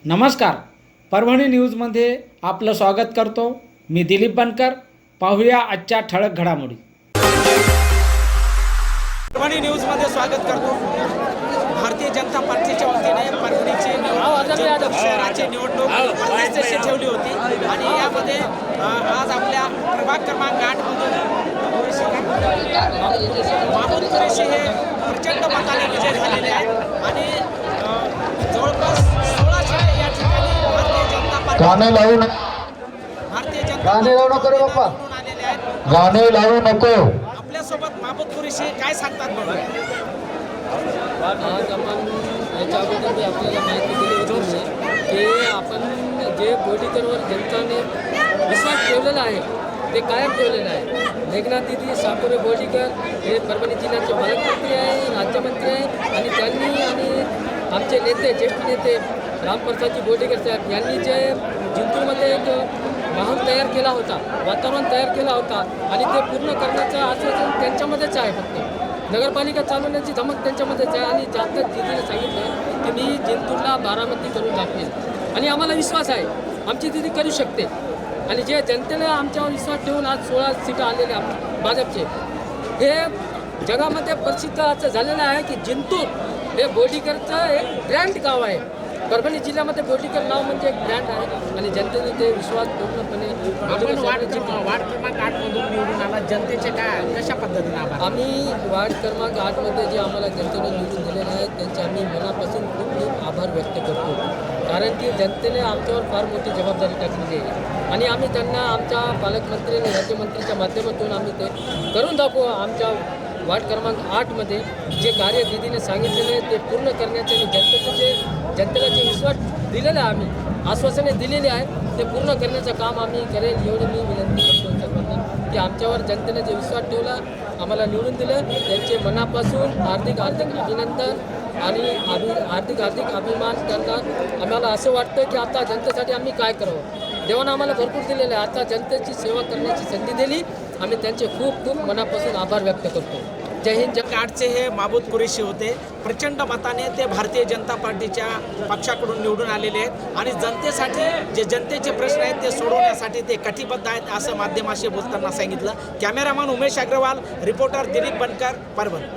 नमस्कार, परभणी न्यूजमध्ये आपलं स्वागत करतो. मी दिलीप बनकर. पाहूया आजच्या ठळक घडामोडी. परभणी न्यूजमध्ये स्वागत करतो. भारतीय जनता पार्टीच्या वतीने परभणीची शहराची निवडणूक मध्यस्थी ठेवली होती आणि यामध्ये आज आपल्या प्रभाग क्रमांक 8 मधून माहमूद कुरेशी हे प्रचंड मताने विजय झालेले आहेत आणि जवळपास 16 सीट या ठिकाणी भारतीय जनता पार्टी गाणे लावू नको रे बाप्पा, आलेले आहेत. गाणे लावू नको. आपल्यासोबत माहमूद कुरेशी काय सांगतात बघा. आज आपण याच्या अगोदर मी आपल्याला माहिती दिली होती की आपण जे बोडीकरवर जनताने विश्वास ठेवलेला आहे ते कायम ठेवलेलं आहे. मेघना दिदी साकोरे बोडीकर हे परभणी जिल्ह्याचे पालकमंत्री आहे, राज्यमंत्री आहे आणि त्यांनी आणि आमचे नेते ज्येष्ठ नेते रामप्रसादजी बोडीकर साहेब यांनी जे जिंतूरमध्ये एक माहोल तयार केला होता, वातावरण तयार केला होता आणि ते पूर्ण करण्याचं आश्वासन त्यांच्यामध्येच आहे. फक्त नगरपालिका चालवण्याची धमक त्यांच्यामध्येच आहे आणि जास्त दिदीने सांगितलं की मी जिंतूरला बारामती करून दाखवेल आणि आम्हाला विश्वास आहे आमची दिदी करू शकते. आणि जे जनतेने आमच्यावर विश्वास ठेवून आज 16 सीटं आलेले भाजपचे, हे जगामध्ये प्रसिद्ध असं झालेलं आहे की जिंतूर हे बोडीकरचं एक ब्रँड गाव आहे. परभणी जिल्ह्यामध्ये बोडीकर नाव म्हणजे एक ब्रँड आहे आणि जनतेने ते विश्वास पूर्णपणे वार्ड क्रमांक 8 मधून निवडून आला. जनतेचे काय कशा पद्धतीने आभार. आम्ही वार्ड क्रमांक 8मध्ये जे आम्हाला जनतेने निवडून दिलेले आहेत त्यांचे आम्ही मनापासून खूप खूप आभार व्यक्त करतो. कारण की जनतेने आमच्यावर फार मोठी जबाबदारी टाकलेली आहे आणि आम्ही त्यांना आमच्या पालकमंत्री आणि राज्यमंत्रीच्या माध्यमातून आम्ही ते करून दाखवू. आमच्या वार्ड क्रमांक 8मध्ये जे कार्य दिदीने सांगितलेले आहे ते पूर्ण करण्याचे आणि जनतेला जे विश्वास दिलेला आहे, आम्ही आश्वासने दिलेली आहे ते पूर्ण करण्याचं काम आम्ही करेल एवढी मी विनंती करतो सर्वांना की आमच्यावर जनतेने जे विश्वास ठेवला, आम्हाला निवडून दिलं, त्यांचे मनापासून हार्दिक अभिनंदन आणि हार्दिक अभिमान करतात. आम्हाला असं वाटतं की आता जनतेसाठी आम्ही काय करावं. देवानं आम्हाला भरपूर दिलेलं आहे, आता जनतेची सेवा करण्याची संधी दिली. आम्ही त्यांचे खूप खूप मनापासून आभार व्यक्त करतो. जय हिंद. आठचे हे माहमूद कुरेशी होते. प्रचंड मताने ते भारतीय जनता पार्टीच्या पक्षाकडून निवडून आलेले आहेत आणि जनतेसाठी जे जनतेचे प्रश्न आहेत ते सोडवण्यासाठी ते कटिबद्ध आहेत असं माध्यमाशी बोलताना सांगितलं. कॅमेरामॅन उमेश अग्रवाल, रिपोर्टर दिलीप बनकर, परभणी.